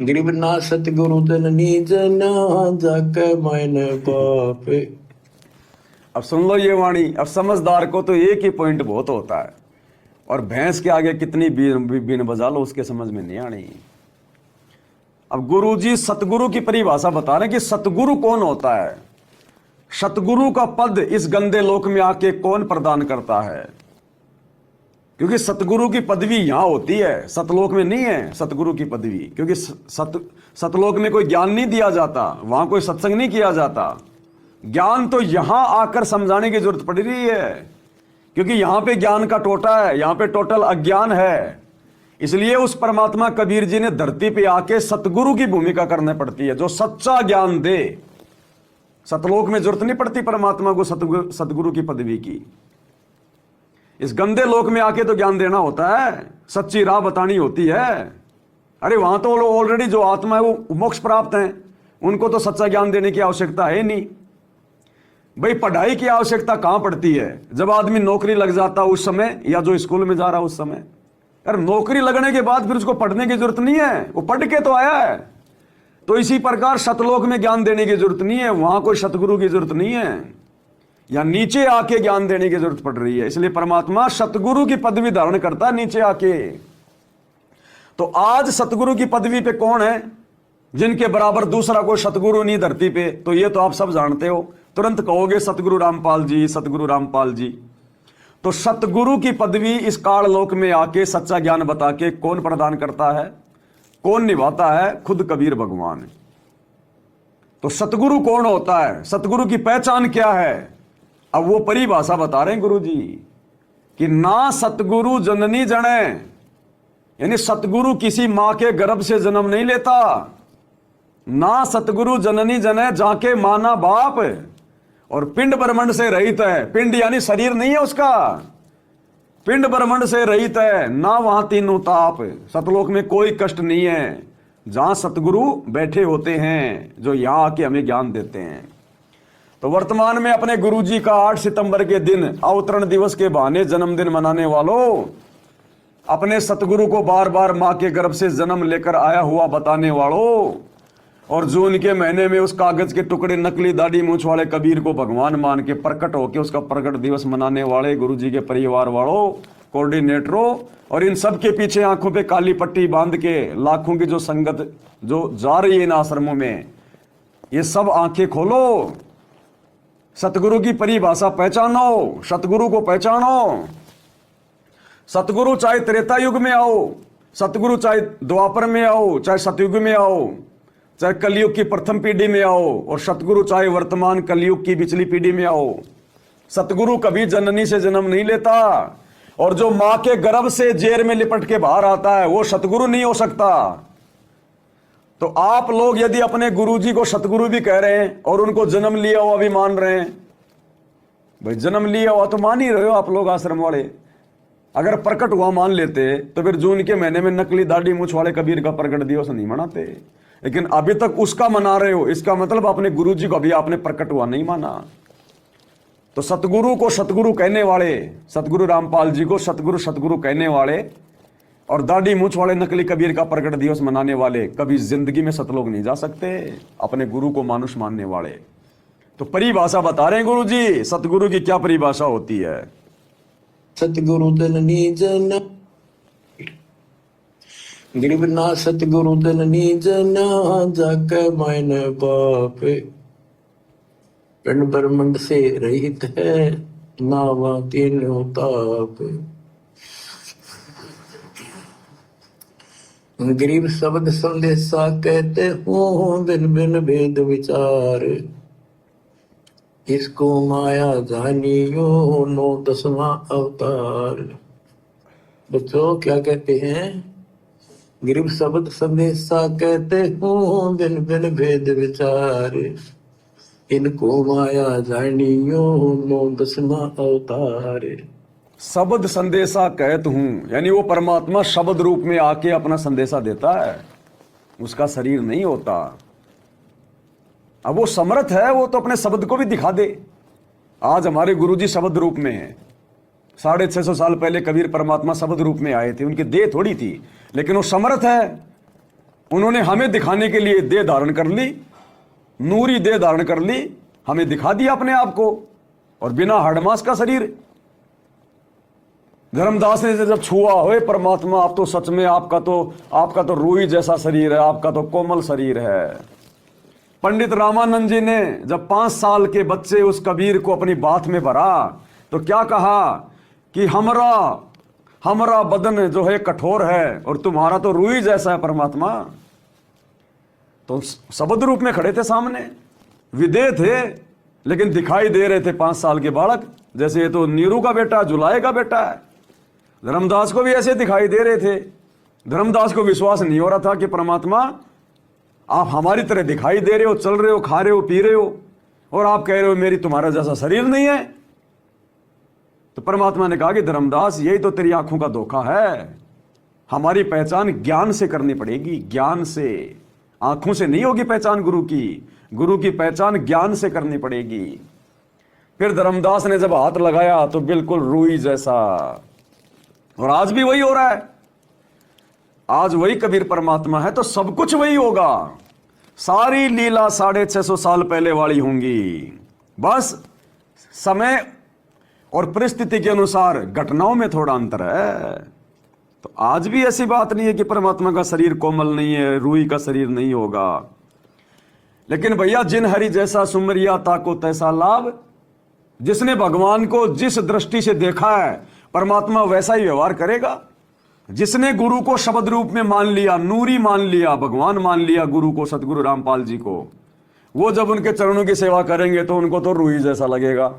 गरीब ना सतगुरु जननी जना जाके मैंने बाप। अब सुन लो ये वाणी। अब समझदार को तो एक ही पॉइंट बहुत होता है, और भैंस के आगे कितनी बीन बजा लो उसके समझ में नहीं आनी। अब गुरुजी सतगुरु की परिभाषा बता रहे हैं कि सतगुरु कौन होता है। सतगुरु का पद इस गंदे लोक में आके कौन प्रदान करता है, क्योंकि सतगुरु की पदवी यहां होती है, सतलोक में नहीं है सतगुरु की पदवी। क्योंकि सतलोक में कोई ज्ञान नहीं दिया जाता, वहां कोई सत्संग नहीं किया जाता। ज्ञान तो यहां आकर समझाने की जरूरत पड़ रही है, क्योंकि यहां पे ज्ञान का टोटा है, यहां पे टोटल अज्ञान है। इसलिए उस परमात्मा कबीर जी ने धरती पे आके सतगुरु की भूमिका करनी पड़ती है, जो सच्चा ज्ञान दे। सतलोक में जरूरत नहीं पड़ती परमात्मा को सतगुरु की पदवी की। इस गंदे लोक में आके तो ज्ञान देना होता है, सच्ची राह बतानी होती है। अरे वहां तो ऑलरेडी जो आत्मा है वो मोक्ष प्राप्त है, उनको तो सच्चा ज्ञान देने की आवश्यकता है नहीं। भाई पढ़ाई की आवश्यकता कहां पड़ती है? जब आदमी नौकरी लग जाता उस समय, या जो स्कूल में जा रहा उस समय। अरे नौकरी लगने के बाद फिर उसको पढ़ने की जरूरत नहीं है, वो पढ़ के तो आया है। तो इसी प्रकार सतलोक में ज्ञान देने की जरूरत नहीं है, वहां कोई सतगुरु की जरूरत नहीं है, या नीचे आके ज्ञान देने की जरूरत पड़ रही है। इसलिए परमात्मा सतगुरु की पदवी धारण करता है नीचे आके। तो आज सतगुरु की पदवी पे कौन है जिनके बराबर दूसरा कोई सतगुरु नहीं धरती पे? तो ये तो आप सब जानते हो, तुरंत कहोगे सतगुरु रामपाल जी, सतगुरु रामपाल जी। तो सतगुरु की पदवी इस काल लोक में आके सच्चा ज्ञान बता के कौन प्रदान करता है, कौन निभाता है? खुद कबीर भगवान। तो सतगुरु कौन होता है, सतगुरु की पहचान क्या है? अब वो परिभाषा बता रहे हैं गुरु जी कि ना सतगुरु जननी जने, यानी सतगुरु किसी मां के गर्भ से जन्म नहीं लेता। ना सतगुरु जननी जने जाके माना बाप, और पिंड ब्रह्मांड से रहित है। पिंड यानी शरीर नहीं है उसका, पिंड ब्रह्मांड से रहित है। ना वहां तीनों ताप, सतलोक में कोई कष्ट नहीं है, जहां सतगुरु बैठे होते हैं जो यहां आके हमें ज्ञान देते हैं। तो वर्तमान में अपने गुरुजी का 8 सितंबर के दिन अवतरण दिवस के बहाने जन्मदिन मनाने वालों, अपने सतगुरु को बार बार मां के गर्भ से जन्म लेकर आया हुआ बताने वालों, और जून के महीने में उस कागज के टुकड़े नकली दाढ़ी मूंछ वाले कबीर को भगवान मान के प्रकट होकर उसका प्रकट दिवस मनाने वाले गुरुजी के परिवार वालों, कोऑर्डिनेटरों, और इन सब के पीछे आंखों पे काली पट्टी बांध के लाखों की जो संगत जो जा रही है इन आश्रमों में, ये सब आंखें खोलो, सतगुरु की परिभाषा पहचानो, सतगुरु को पहचानो। सतगुरु चाहे त्रेता युग में आओ, सतगुरु चाहे द्वापर में आओ, चाहे सतयुग में आओ, चाहे कलयुग की प्रथम पीढ़ी में आओ, और सतगुरु चाहे वर्तमान कलयुग की पिछली पीढ़ी में आओ, सतगुरु कभी जननी से जन्म नहीं लेता। और जो मां के गर्भ से जेर में लिपट के बाहर आता है वो सतगुरु नहीं हो सकता। तो आप लोग यदि अपने गुरुजी को सतगुरु भी कह रहे हैं और उनको जन्म लिया हुआ भी मान रहे हैं, भाई जन्म लिया हुआ तो मान ही रहे हो आप लोग आश्रम वाले। अगर प्रकट हुआ मान लेते तो फिर जून के महीने में नकली दाढ़ी मूंछ वाले कबीर का प्रकट दिवस नहीं मनाते, लेकिन अभी तक उसका मना रहे हो। इसका मतलब अपने गुरुजी को अभी आपने प्रकट हुआ नहीं माना। तो सतगुरु को सतगुरु कहने वाले, सतगुरु रामपाल जी को सतगुरु सतगुरु कहने वाले, और दाढ़ी मूंछ वाले नकली कबीर का प्रकट दिवस मनाने वाले कभी जिंदगी में सतलोक नहीं जा सकते, अपने गुरु को मानुष मानने वाले। तो परिभाषा बता रहे हैं गुरु जी, सतगुरु की क्या परिभाषा होती है। सतगुरु जननी जना, गरीब ना सतगुरु जननी जना जाके मैंने बाप। पिंड ब्रह्मांड से रहित है, ना वहां तीनों ताप। गरीब शब्द संदेशा कहते हो, बिन बिन भेद विचार। इसको माया जानियो, 9 10वां अवतार। बच्चों क्या कहते हैं? गरीब शब्द संदेशा कहते हो, बिन बिन भेद विचार। इनको माया जानियो, 9 10वां अवतार। शब्द संदेशा कहत हूं, यानी वो परमात्मा शब्द रूप में आके अपना संदेशा देता है, उसका शरीर नहीं होता। अब वो समर्थ है, वो तो अपने शब्द को भी दिखा दे। आज हमारे गुरुजी शब्द रूप में है। 650 साल पहले कबीर परमात्मा शब्द रूप में आए थे, उनकी देह थोड़ी थी, लेकिन वो समर्थ है। उन्होंने हमें दिखाने के लिए देह धारण कर ली, नूरी देह धारण कर ली, हमें दिखा दिया अपने आप को, और बिना हडमास का शरीर। धर्मदास ने जब छुआ, ओए परमात्मा आप तो सच में आपका तो रूई जैसा शरीर है, आपका तो कोमल शरीर है। पंडित रामानंद जी ने जब 5 साल के बच्चे उस कबीर को अपनी बात में भरा तो क्या कहा कि हमारा बदन जो है कठोर है और तुम्हारा तो रूई जैसा है परमात्मा। तो शब्द रूप में खड़े थे सामने, विदेह थे लेकिन दिखाई दे रहे थे 5 साल के बालक जैसे। ये तो नीरू का बेटा, जुलाई का बेटा है। धर्मदास को भी ऐसे दिखाई दे रहे थे। धर्मदास को विश्वास नहीं हो रहा था कि परमात्मा आप हमारी तरह दिखाई दे रहे हो, चल रहे हो, खा रहे हो, पी रहे हो, और आप कह रहे हो मेरी तुम्हारा जैसा शरीर नहीं है। तो परमात्मा ने कहा कि धर्मदास यही तो तेरी आंखों का धोखा है। हमारी पहचान ज्ञान से करनी पड़ेगी, ज्ञान से, आंखों से नहीं होगी पहचान गुरु की पहचान ज्ञान से करनी पड़ेगी। फिर धर्मदास ने जब हाथ लगाया तो बिल्कुल रूई जैसा, और आज भी वही हो रहा है। आज वही कबीर परमात्मा है तो सब कुछ वही होगा। सारी लीला 650 साल पहले वाली होंगी, बस समय और परिस्थिति के अनुसार घटनाओं में थोड़ा अंतर है। तो आज भी ऐसी बात नहीं है कि परमात्मा का शरीर कोमल नहीं है, रूई का शरीर नहीं होगा। लेकिन भैया जिन हरि जैसा सुमरिया ताको तैसा लाभ, जिसने भगवान को जिस दृष्टि से देखा है परमात्मा वैसा ही व्यवहार करेगा। जिसने गुरु को शब्द रूप में मान लिया, नूरी मान लिया, भगवान मान लिया गुरु को, सतगुरु रामपाल जी को, वो जब उनके चरणों की सेवा करेंगे तो उनको तो रूही जैसा लगेगा।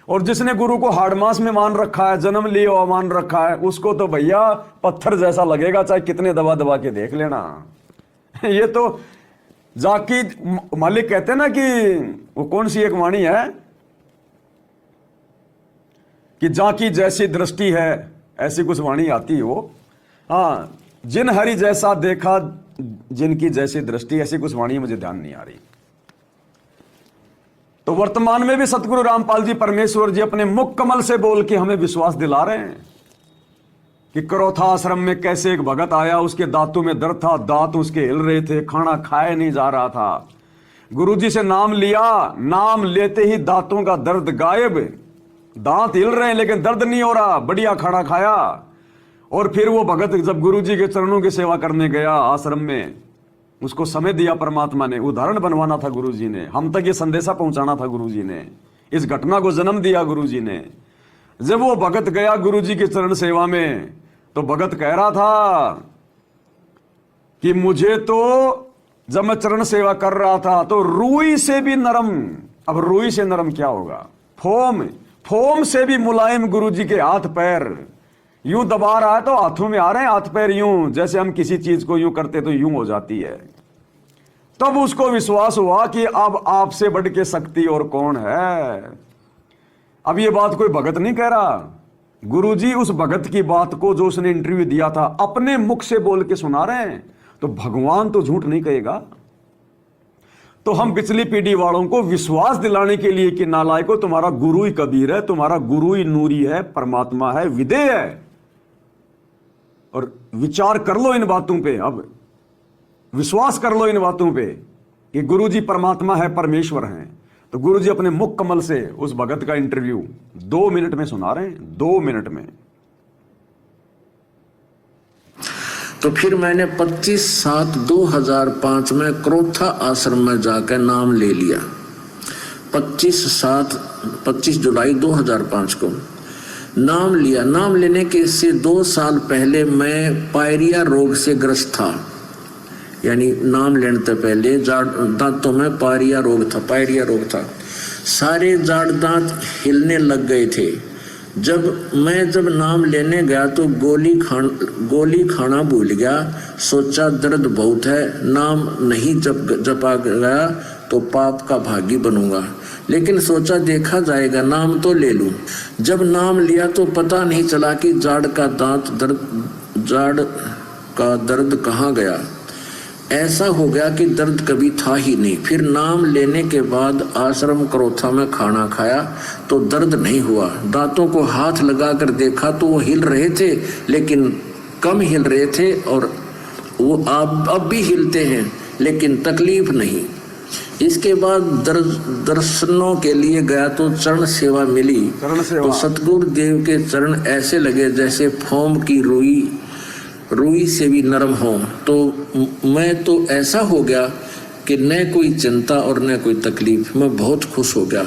और जिसने गुरु को हाड़मास में मान रखा है, जन्म लिया हुआ मान रखा है, उसको तो भैया पत्थर जैसा लगेगा, चाहे कितने दबा दबा के देख लेना। ये तो जाकी मालिक कहते ना कि वो कौन सी एक वाणी है कि जाकी जैसी दृष्टि है, ऐसी कुछ वाणी आती है वो। हाँ, जिन हरि जैसा देखा जिनकी जैसी दृष्टि, ऐसी कुछ वाणी मुझे ध्यान नहीं आ रही। तो वर्तमान में भी सतगुरु रामपाल जी परमेश्वर जी अपने मुख कमल से बोल के हमें विश्वास दिला रहे हैं कि करोथा आश्रम में कैसे एक भगत आया, उसके दांतों में दर्द था, दांत उसके हिल रहे थे, खाना खाया नहीं जा रहा था। गुरुजी से नाम लिया, नाम लेते ही दांतों का दर्द गायब, दांत हिल रहे हैं लेकिन दर्द नहीं हो रहा, बढ़िया खाना खाया। और फिर वो भगत जब गुरुजी के चरणों की सेवा करने गया आश्रम में, उसको समय दिया परमात्मा ने, उदाहरण बनवाना था गुरुजी ने, हम तक ये संदेशा पहुंचाना था गुरुजी ने, इस घटना को जन्म दिया गुरुजी ने। जब वो भगत गया गुरुजी की चरण सेवा में तो भगत कह रहा था कि मुझे तो जब मैं चरण सेवा कर रहा था तो रूई से भी नरम, अब रूई से नरम क्या होगा, फोम से भी मुलायम गुरुजी के हाथ पैर, यूं दबा रहा है तो हाथों में आ रहे हैं हाथ पैर, यूं जैसे हम किसी चीज को यूं करते तो यूं हो जाती है। तब उसको विश्वास हुआ कि अब आपसे बढ़ के शक्ति और कौन है। अब ये बात कोई भगत नहीं कह रहा, गुरुजी उस भगत की बात को जो उसने इंटरव्यू दिया था अपने मुख से बोल के सुना रहे हैं। तो भगवान तो झूठ नहीं कहेगा। तो हम पिछली पीढ़ी वालों को विश्वास दिलाने के लिए कि नालायको तुम्हारा गुरु ही कबीर है, तुम्हारा गुरु ही नूरी है, परमात्मा है, विदेह है, और विचार कर लो इन बातों पे, अब विश्वास कर लो इन बातों पे कि गुरुजी परमात्मा है, परमेश्वर हैं। तो गुरुजी अपने मुख कमल से उस भगत का इंटरव्यू 2 मिनट में सुना रहे हैं, 2 मिनट में। तो फिर मैंने 25/7/2005 में क्रोथा आश्रम में जाकर नाम ले लिया। 25 जुलाई 2005 को नाम लिया। नाम लेने के इससे 2 साल पहले मैं पायरिया रोग से ग्रस्त था, यानी नाम लेने से पहले दांतों में पायरिया रोग था। सारे जाड़ दांत हिलने लग गए थे। जब नाम लेने गया तो गोली खाना भूल गया। सोचा दर्द बहुत है, नाम नहीं जपा गया तो पाप का भागी बनूंगा। लेकिन सोचा देखा जाएगा, नाम तो ले लूं। जब नाम लिया तो पता नहीं चला कि जाड़ का दर्द कहाँ गया। ऐसा हो गया कि दर्द कभी था ही नहीं। फिर नाम लेने के बाद आश्रम क्रोथा में खाना खाया तो दर्द नहीं हुआ। दांतों को हाथ लगाकर देखा तो वो हिल रहे थे, लेकिन कम हिल रहे थे और वो आप अब भी हिलते हैं, लेकिन तकलीफ नहीं। इसके बाद दर्शनों के लिए गया तो चरण सेवा मिली। तो सतगुरु देव के चरण ऐसे लगे जैसे फोम की रुई से भी नरम हो। तो मैं तो ऐसा हो गया कि न कोई चिंता और न कोई तकलीफ। मैं बहुत खुश हो गया।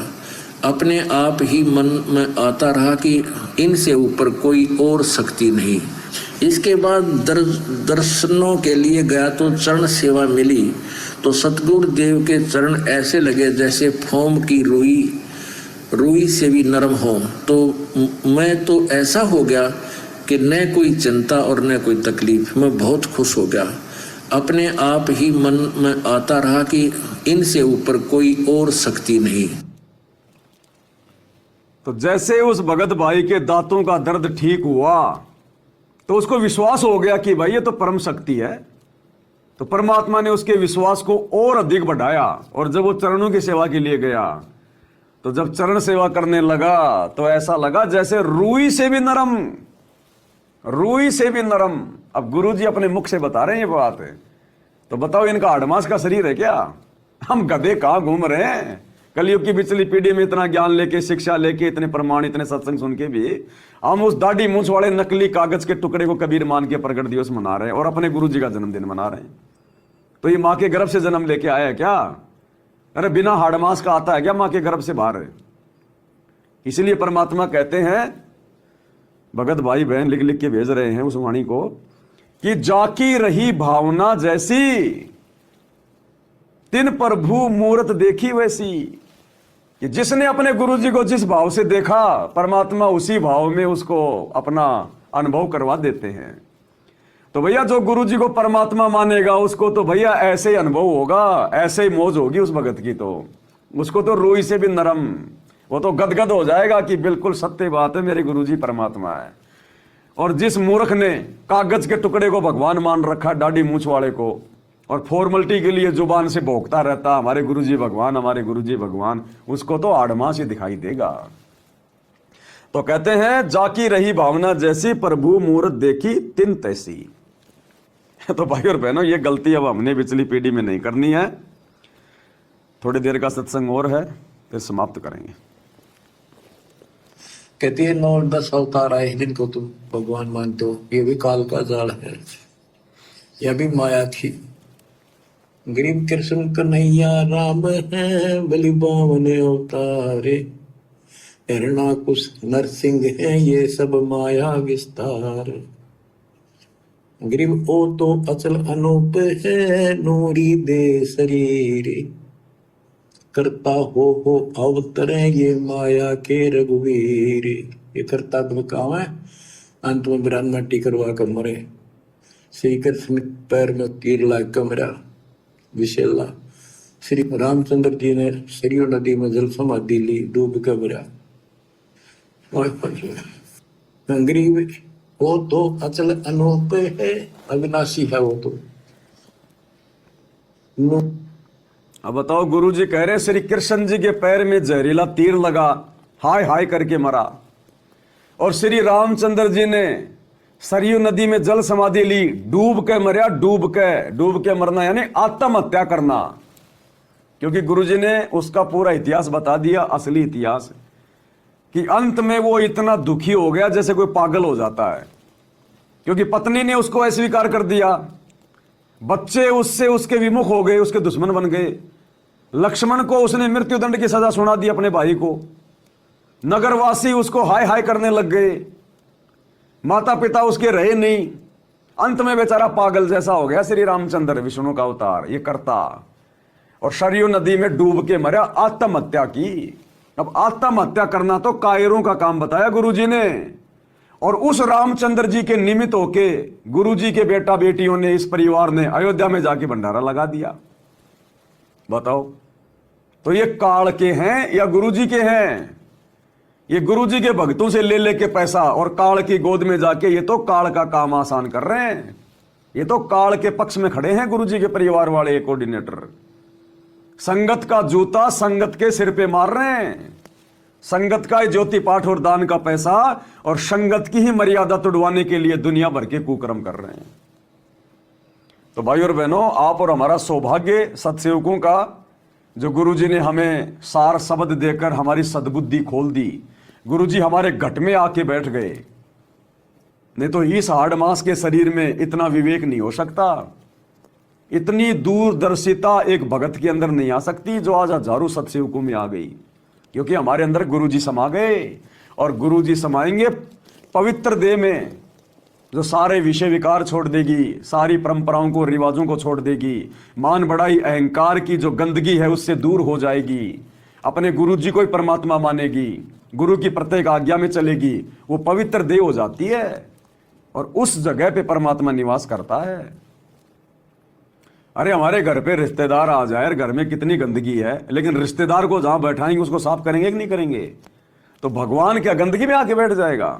अपने आप ही मन में आता रहा कि इनसे ऊपर कोई और शक्ति नहीं। इसके बाद दर्शनों के लिए गया तो चरण सेवा मिली। तो सतगुरु देव के चरण ऐसे लगे जैसे फोम की रुई से भी नरम हो। तो मैं तो ऐसा हो गया कि न कोई चिंता और न कोई तकलीफ। मैं बहुत खुश हो गया। अपने आप ही मन में आता रहा कि इनसे ऊपर कोई और शक्ति नहीं। तो जैसे उस भगत भाई के दांतों का दर्द ठीक हुआ तो उसको विश्वास हो गया कि भाई ये तो परम शक्ति है। तो परमात्मा ने उसके विश्वास को और अधिक बढ़ाया। और जब वो चरणों की सेवा के लिए गया तो जब चरण सेवा करने लगा तो ऐसा लगा जैसे रुई से भी नरम। अब गुरुजी अपने मुख से बता रहे हैं ये बात है। तो बताओ इनका हाडमास का शरीर है क्या? हम गधे कहां घूम रहे हैं? कलयुग की पिछली पीढ़ी में इतना ज्ञान लेके, शिक्षा लेके, इतने प्रमाण, इतने सत्संग सुन के भी हम उस दाढ़ी मूंछ वाले नकली कागज के टुकड़े को कबीर मान के प्रकट दिवस मना रहे हैं और अपने गुरुजी का जन्मदिन मना रहे हैं। तो ये माँ के गर्भ से जन्म लेके आया है क्या? अरे बिना हाडमास का आता है क्या माँ के गर्भ से बाहर है? इसलिए परमात्मा कहते हैं, भगत भाई बहन लिख लिख के भेज रहे हैं उस वाणी को, कि जाकी रही भावना जैसी तिन प्रभु मूरत देखी वैसी। कि जिसने अपने गुरुजी को जिस भाव से देखा, परमात्मा उसी भाव में उसको अपना अनुभव करवा देते हैं। तो भैया जो गुरुजी को परमात्मा मानेगा उसको तो भैया ऐसे ही अनुभव होगा, ऐसे ही मौज होगी उस भगत की। तो उसको तो रुई से भी नरम, वो तो गदगद हो जाएगा कि बिल्कुल सत्य बात है, मेरे गुरुजी परमात्मा है। और जिस मूर्ख ने कागज के टुकड़े को भगवान मान रखा, दाढ़ी मूंछ वाले को, और फॉर्मलिटी के लिए जुबान से भोंकता रहता हमारे गुरुजी भगवान, हमारे गुरुजी भगवान, उसको तो आडमास ही दिखाई देगा। तो कहते हैं जाकी रही भावना जैसी प्रभु मूरत देखी तिन तैसी। तो भाई और बहनों, ये गलती अब हमने पिछली पीढ़ी में नहीं करनी है। थोड़ी देर का सत्संग और है, फिर समाप्त करेंगे। कहती है 9-10 अवतार आए जिनको तुम भगवान मानते हो, ये भी काल का जाल है, यह भी माया थी। गरीब कृष्ण कन्हैया राम है, बलि बावन अवतारे, हिरणाकुश नरसिंह है, ये सब माया विस्तार। गरीब ओ तो अचल अनूप है, नूरी दे शरीर, करता हो अवतरे ये माया के रघुवीर। ये करता तुम कहा है, अंत में बिरान मट्टी करवा कर मरे। श्री कृष्ण पैर में तीर लाग कर मरा विशेला। श्री रामचंद्र जी ने सरयू नदी में जल समाधि ली, डूब कर मरा। गरीब वो तो अचल अनूप है, अविनाशी है वो तो। अब बताओ, गुरुजी कह रहे श्री कृष्ण जी के पैर में जहरीला तीर लगा, हाय हाय करके मरा। और श्री रामचंद्र जी ने सरयू नदी में जल समाधि ली, डूब के मरा। डूब के मरना यानी आत्महत्या करना। क्योंकि गुरुजी ने उसका पूरा इतिहास बता दिया, असली इतिहास, कि अंत में वो इतना दुखी हो गया जैसे कोई पागल हो जाता है। क्योंकि पत्नी ने उसको अस्वीकार कर दिया, बच्चे उससे उसके विमुख हो गए, उसके दुश्मन बन गए। लक्ष्मण को उसने मृत्युदंड की सजा सुना दी अपने भाई को। नगरवासी उसको हाय हाय करने लग गए, माता पिता उसके रहे नहीं। अंत में बेचारा पागल जैसा हो गया श्री रामचंद्र, विष्णु का अवतार, ये करता। और सरयू नदी में डूब के मरा, आत्महत्या की। अब आत्महत्या करना तो कायरों का काम बताया गुरुजी ने। और उस रामचंद्र जी के निमित्त होके गुरुजी के बेटा बेटियों ने, इस परिवार ने अयोध्या में जाके भंडारा लगा दिया। बताओ, तो ये काल के हैं या गुरुजी के हैं? ये गुरुजी के भक्तों से ले लेके पैसा और काल की गोद में जाके ये तो काल का काम आसान कर रहे हैं। ये तो काल के पक्ष में खड़े हैं गुरुजी के परिवार वाले कोऑर्डिनेटर। संगत का जूता संगत के सिर पे मार रहे हैं। संगत का ज्योति पाठ और दान का पैसा और संगत की ही मर्यादा तुड़वाने के लिए दुनिया भर के कुकर्म कर रहे हैं। तो भाई और बहनों, आप और हमारा सौभाग्य सत्सेवकों का, जो गुरुजी ने हमें सार शब्द देकर हमारी सद्बुद्धि खोल दी। गुरुजी हमारे घट में आके बैठ गए, नहीं तो इस हाड़ मांस के शरीर में इतना विवेक नहीं हो सकता, इतनी दूरदर्शिता एक भगत के अंदर नहीं आ सकती जो आज हजारों सत्सेवकों में आ गई, क्योंकि हमारे अंदर गुरुजी समा गए। और गुरुजी समाएंगे पवित्र देह में, जो सारे विषय विकार छोड़ देगी, सारी परंपराओं को, रिवाजों को छोड़ देगी, मान बढ़ाई अहंकार की जो गंदगी है उससे दूर हो जाएगी, अपने गुरुजी को ही परमात्मा मानेगी, गुरु की प्रत्येक आज्ञा में चलेगी, वो पवित्र देह हो जाती है और उस जगह पे परमात्मा निवास करता है। अरे हमारे घर पे रिश्तेदार आ जाए, घर में कितनी गंदगी है, लेकिन रिश्तेदार को जहां बैठाएंगे उसको साफ करेंगे कि नहीं करेंगे? तो भगवान क्या गंदगी में आके बैठ जाएगा?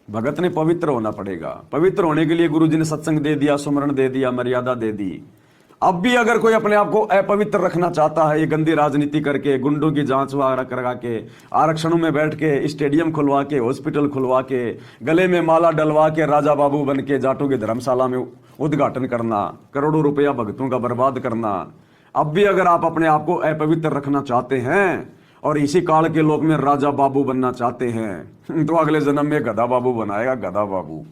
भगत ने पवित्र होना पड़ेगा। पवित्र होने के लिए गुरु जी ने सत्संग दे दिया, सुमरण दे दिया, मर्यादा दे दी। अब भी अगर कोई अपने आप को अपवित्र रखना चाहता है, ये गंदी राजनीति करके, गुंडों की जांच करा के, आरक्षणों में बैठ के, स्टेडियम खुलवा के, हॉस्पिटल खुलवा के, गले में माला डलवा के, राजा बाबू बन के जाटों की धर्मशाला में उद्घाटन करना, करोड़ों रुपया भक्तों का बर्बाद करना, अब भी अगर आप अपने आप को अपवित्र रखना चाहते हैं और इसी काल के लोक में राजा बाबू बनना चाहते हैं, तो अगले जन्म में गधा बाबू बनाएगा, गधा बाबू।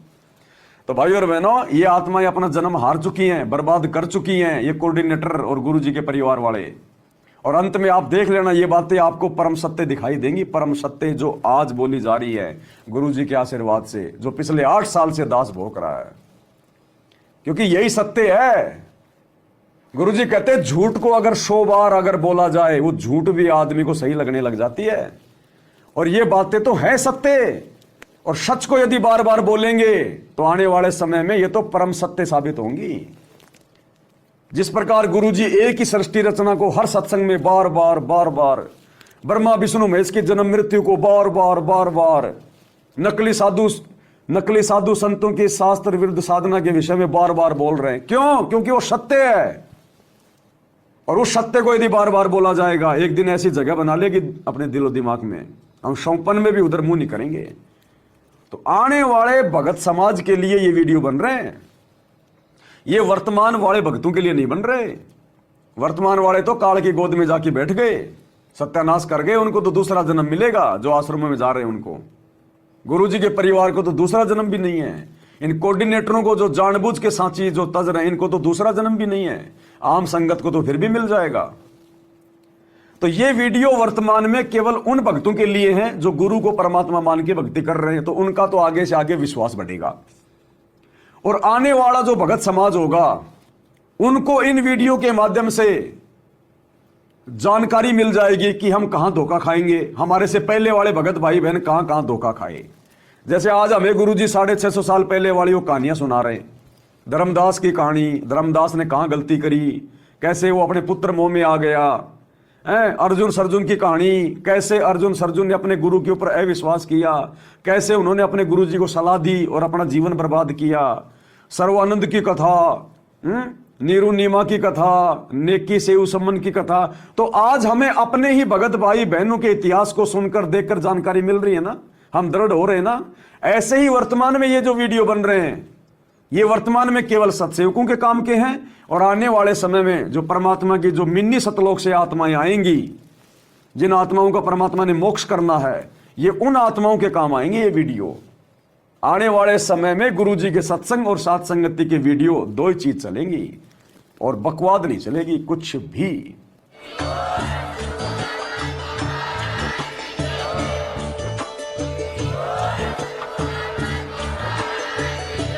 तो भाई और बहनों, ये आत्माएं अपना जन्म हार चुकी हैं, बर्बाद कर चुकी हैं, ये कोऑर्डिनेटर और गुरुजी के परिवार वाले। और अंत में आप देख लेना, ये बातें आपको परम सत्य दिखाई देंगी, परम सत्य जो आज बोली जा रही है गुरुजी के आशीर्वाद से, जो पिछले 8 साल से दास भोग रहा है, क्योंकि यही सत्य है। गुरुजी कहते हैं झूठ को अगर 100 बार अगर बोला जाए, वो झूठ भी आदमी को सही लगने लग जाती है। और ये बातें तो है सत्य, और सच को यदि बार बार बोलेंगे तो आने वाले समय में ये तो परम सत्य साबित होंगी। जिस प्रकार गुरुजी एक ही सृष्टि रचना को हर सत्संग में बार बार ब्रह्मा विष्णु महेश की जन्म मृत्यु को बार बार नकली साधु संतों की शास्त्र विरुद्ध साधना के विषय में बार बार बोल रहे हैं। क्यों? क्योंकि वो सत्य है। और उस सत्य को यदि बार बार बोला जाएगा, एक दिन ऐसी जगह बना लेगी अपने दिलो दिमाग में, हम शौपन में भी उधर मुंह नहीं करेंगे। तो आने वाले भगत समाज के लिए ये वीडियो बन रहे हैं, ये वर्तमान वाले भक्तों के लिए नहीं बन रहे। वर्तमान वाले तो काल की गोद में जाके बैठ गए, सत्यानाश कर गए, उनको तो दूसरा जन्म मिलेगा। जो आश्रमों में जा रहे हैं उनको, गुरुजी के परिवार को तो दूसरा जन्म भी नहीं है। इन कोऑर्डिनेटरों को जो जानबूझ के सांची जो तज रहे हैं, इनको तो दूसरा जन्म भी नहीं है। आम संगत को तो फिर भी मिल जाएगा। तो ये वीडियो वर्तमान में केवल उन भक्तों के लिए है जो गुरु को परमात्मा मान के भक्ति कर रहे हैं, तो उनका तो आगे से आगे विश्वास बढ़ेगा। और आने वाला जो भगत समाज होगा, उनको इन वीडियो के माध्यम से जानकारी मिल जाएगी कि हम कहां धोखा खाएंगे, हमारे से पहले वाले भगत भाई बहन कहां कहां धोखा खाए। जैसे आज हमें गुरुजी 650 साल पहले वाली वो कहानियां सुना रहे। धर्मदास की कहानी, धर्मदास ने कहां गलती करी, कैसे वो अपने पुत्र मोह में आ गया। अर्जुन सर्जुन की कहानी, कैसे अर्जुन सर्जुन ने अपने गुरु के ऊपर अविश्वास किया, कैसे उन्होंने अपने गुरुजी को सलाह दी और अपना जीवन बर्बाद किया। सर्वानंद की कथा, नीरू नीमा की कथा, नेकी से उसमन की कथा। तो आज हमें अपने ही भगत भाई बहनों के इतिहास को सुनकर देखकर जानकारी मिल रही है ना, हम दृढ़ हो रहे हैं ना। ऐसे ही वर्तमान में ये जो वीडियो बन रहे हैं, ये वर्तमान में केवल सत्सेवकों के काम के हैं। और आने वाले समय में जो परमात्मा की जो मिन्नी सतलोक से आत्माएं आएंगी, जिन आत्माओं का परमात्मा ने मोक्ष करना है, ये उन आत्माओं के काम आएंगे। ये वीडियो आने वाले समय में गुरुजी के सत्संग और साथ संगति के वीडियो 2 ही चीज चलेंगी, और बकवाद नहीं चलेगी कुछ भी।